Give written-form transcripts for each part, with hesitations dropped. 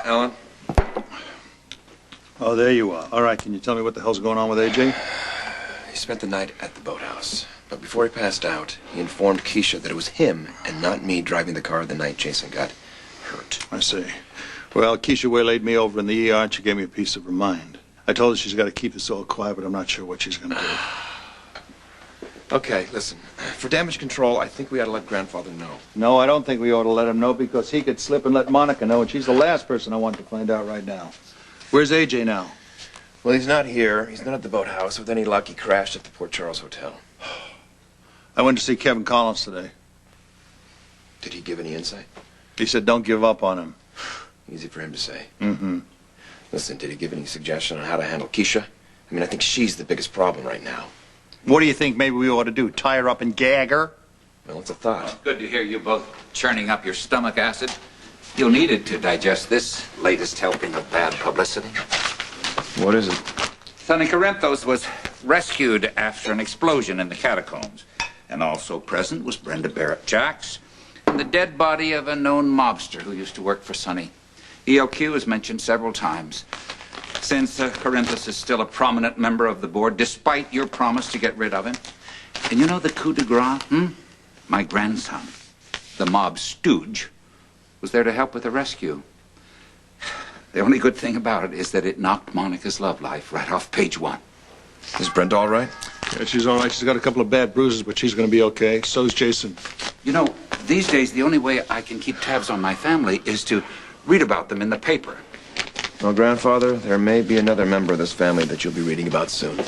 Ellen? Oh, there you are. All right, can you tell me what the hell's going on with AJ? He spent the night at the boathouse. But before he passed out, he informed Keisha that it was him and not me driving the car the night Jason got hurt. I see. Well, Keisha waylaid me over in the ER and she gave me a piece of her mind. I told her she's got to keep this all quiet, but I'm not sure what she's going to do. Okay, listen. For damage control, I think we ought to let Grandfather know. No, I don't think we ought to let him know because he could slip and let Monica know, and she's the last person I want to find out right now. Where's AJ now? Well, he's not here. He's not at the boathouse. With any luck, he crashed at the Port Charles Hotel. I went to see Kevin Collins today. Did he give any insight? He said don't give up on him. Easy for him to say. Mm-hmm. Listen, did he give any suggestion on how to handle Keisha? I mean, I think she's the biggest problem right now. What do you think maybe we ought to do? Tie her up and gag her? Well, it's a thought. Good to hear you both churning up your stomach acid. You'll need it to digest this latest helping of bad publicity. What is it? Sonny Corinthos was rescued after an explosion in the catacombs. And also present was Brenda Barrett-Jacks and the dead body of a known mobster who used to work for Sonny. ELQ is mentioned several times. Since Corinthos is still a prominent member of the board, despite your promise to get rid of him. And you know the coup de grace? My grandson, the mob stooge, was there to help with the rescue. The only good thing about it is that it knocked Monica's love life right off page 1. Is Brenda all right? Yeah, she's all right. She's got a couple of bad bruises, but she's going to be okay. So's Jason. You know, these days, the only way I can keep tabs on my family is to read about them in the paper. Well, Grandfather, there may be another member of this family that you'll be reading about soon.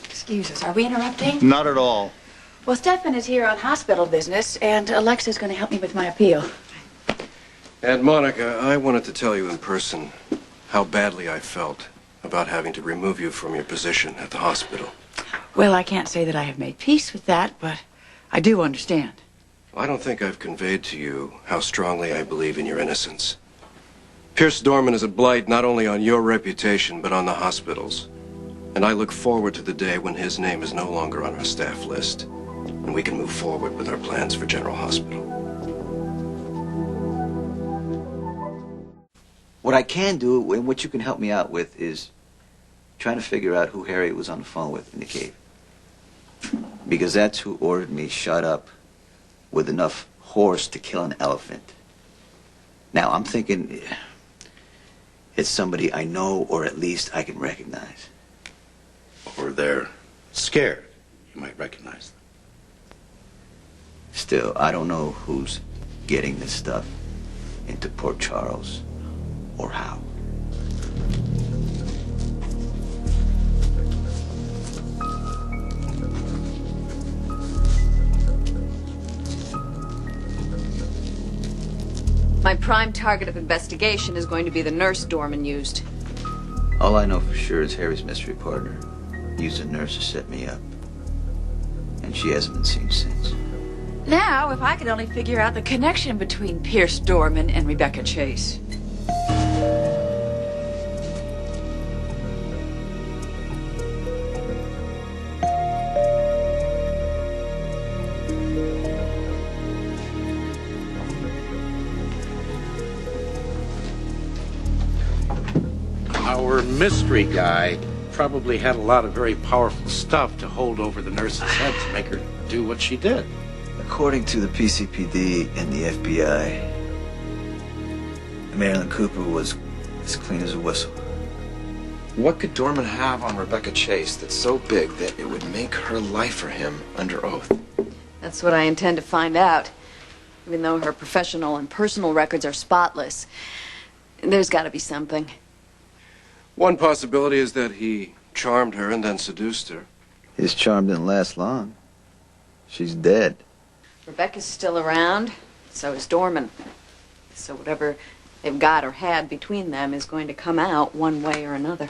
Excuse us, are we interrupting? Not at all. Well, Stefan is here on hospital business, and Alexa's going to help me with my appeal. And Monica, I wanted to tell you in person how badly I felt about having to remove you from your position at the hospital. Well, I can't say that I have made peace with that, but I do understand. I don't think I've conveyed to you how strongly I believe in your innocence. Pierce Dorman is a blight not only on your reputation, but on the hospital's. And I look forward to the day when his name is no longer on our staff list, and we can move forward with our plans for General Hospital. What I can do, and what you can help me out with, is trying to figure out who Harriet was on the phone with in the cave. Because that's who ordered me shut up with enough horse to kill an elephant. Now, I'm thinking it's somebody I know, or at least I can recognize. Or they're scared. You might recognize them. Still, I don't know who's getting this stuff into Port Charles or how. My prime target of investigation is going to be the nurse Dorman used. All I know for sure is Harry's mystery partner used a nurse to set me up. And she hasn't been seen since. Now, if I could only figure out the connection between Pierce Dorman and Rebecca Chase. Our mystery guy probably had a lot of very powerful stuff to hold over the nurse's head to make her do what she did. According to the PCPD and the FBI, Marilyn Cooper was as clean as a whistle. What could Dorman have on Rebecca Chase that's so big that it would make her lie for him under oath? That's what I intend to find out. Even though her professional and personal records are spotless, there's got to be something. One possibility is that he charmed her and then seduced her. His charm didn't last long. She's dead. Rebecca's still around, so is Dorman. So whatever they've got or had between them is going to come out one way or another.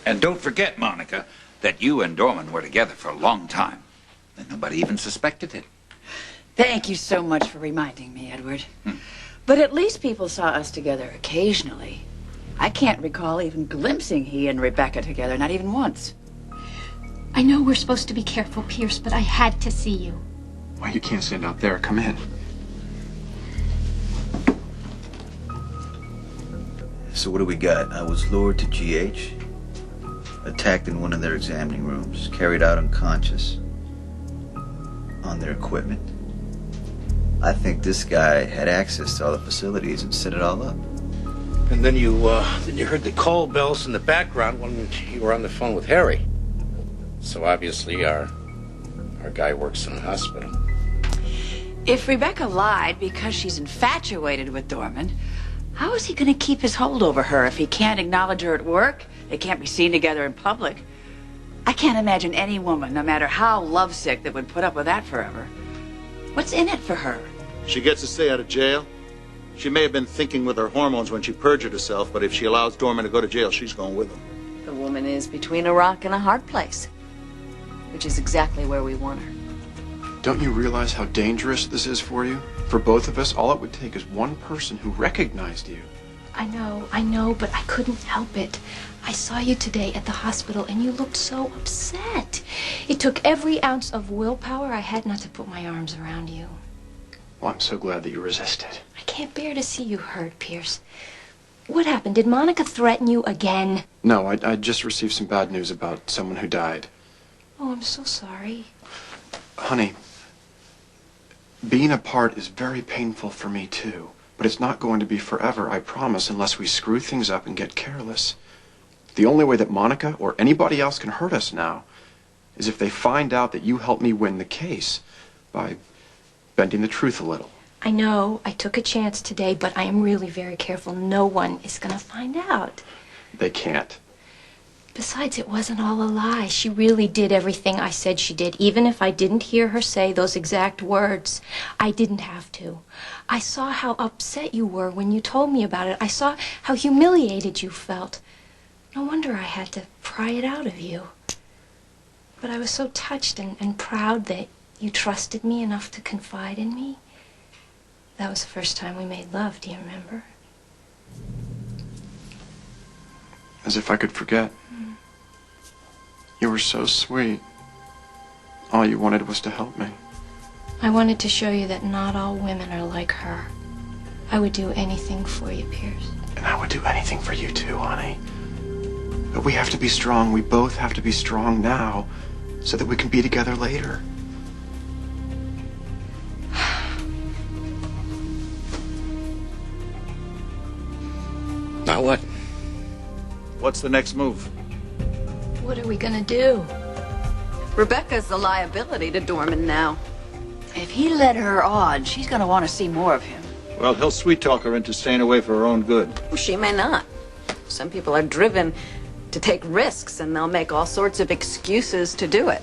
And don't forget, Monica, that you and Dorman were together for a long time. And nobody even suspected it. Thank you so much for reminding me, Edward. But at least people saw us together occasionally. I can't recall even glimpsing he and Rebecca together, not even once. I know we're supposed to be careful, Pierce, but I had to see you. Well, you can't stand out there. Come in. So what do we got? I was lured to GH, attacked in one of their examining rooms, carried out unconscious on their equipment. I think this guy had access to all the facilities and set it all up. And then you heard the call bells in the background when you were on the phone with Harry. So obviously our guy works in a hospital. If Rebecca lied because she's infatuated with Dorman, how is he going to keep his hold over her if he can't acknowledge her at work? They can't be seen together in public. I can't imagine any woman, no matter how lovesick, that would put up with that forever. What's in it for her? She gets to stay out of jail. She may have been thinking with her hormones when she perjured herself, but if she allows Dorman to go to jail, she's going with him. The woman is between a rock and a hard place, which is exactly where we want her. Don't you realize how dangerous this is for you? For both of us, all it would take is one person who recognized you. I know, but I couldn't help it. I saw you today at the hospital and you looked so upset. It took every ounce of willpower I had not to put my arms around you. Well, I'm so glad that you resisted. I can't bear to see you hurt, Pierce. What happened? Did Monica threaten you again? No, I just received some bad news about someone who died. Oh, I'm so sorry. Honey, being apart is very painful for me, too. But it's not going to be forever, I promise, unless we screw things up and get careless. The only way that Monica or anybody else can hurt us now is if they find out that you helped me win the case by bending the truth a little. I know I took a chance today, but I am really very careful. No one is going to find out. They can't. Besides, it wasn't all a lie. She really did everything I said she did, even if I didn't hear her say those exact words. I didn't have to. I saw how upset you were when you told me about it. I saw how humiliated you felt. No wonder I had to pry it out of you. But I was so touched and proud that you trusted me enough to confide in me. That was the first time we made love, do you remember? As if I could forget. You were so sweet. All you wanted was to help me. I wanted to show you that not all women are like her. I would do anything for you, Pierce. And I would do anything for you too, honey. But we have to be strong. We both have to be strong now so that we can be together later. Now what? What's the next move? What are we gonna do? Rebecca's a liability to Dorman now. If he led her on, she's going to want to see more of him. Well, he'll sweet-talk her into staying away for her own good. Well, she may not. Some people are driven to take risks, and they'll make all sorts of excuses to do it.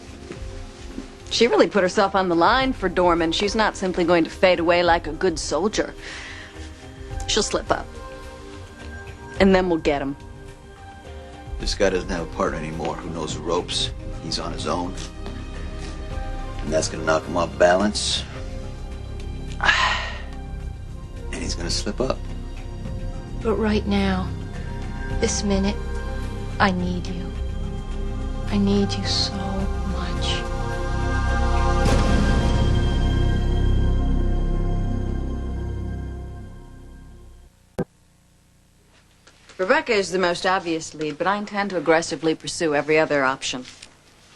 She really put herself on the line for Dorman. She's not simply going to fade away like a good soldier. She'll slip up. And then we'll get him. This guy doesn't have a partner anymore who knows the ropes. He's on his own. And that's gonna knock him off balance. And he's gonna slip up. But right now, this minute, I need you. I need you so much. Rebecca is the most obvious lead, but I intend to aggressively pursue every other option.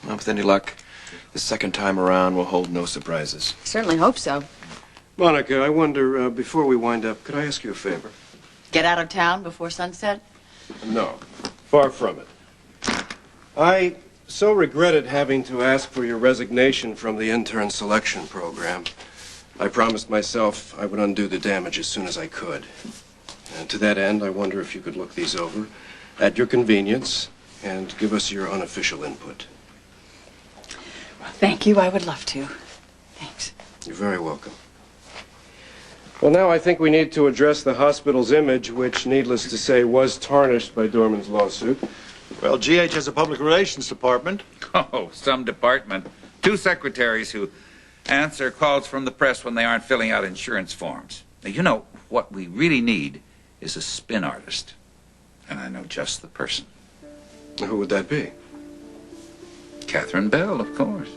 Well, with any luck, the second time around will hold no surprises. I certainly hope so. Monica, I wonder, before we wind up, could I ask you a favor? Get out of town before sunset? No, far from it. I so regretted having to ask for your resignation from the intern selection program. I promised myself I would undo the damage as soon as I could. And to that end, I wonder if you could look these over at your convenience and give us your unofficial input. Well, thank you. I would love to. Thanks. You're very welcome. Well, now I think we need to address the hospital's image, which, needless to say, was tarnished by Dorman's lawsuit. Well, GH has a public relations department. Oh, some department. 2 secretaries who answer calls from the press when they aren't filling out insurance forms. Now, you know, what we really need is a spin artist. And I know just the person. Who would that be? Catherine Bell, of course.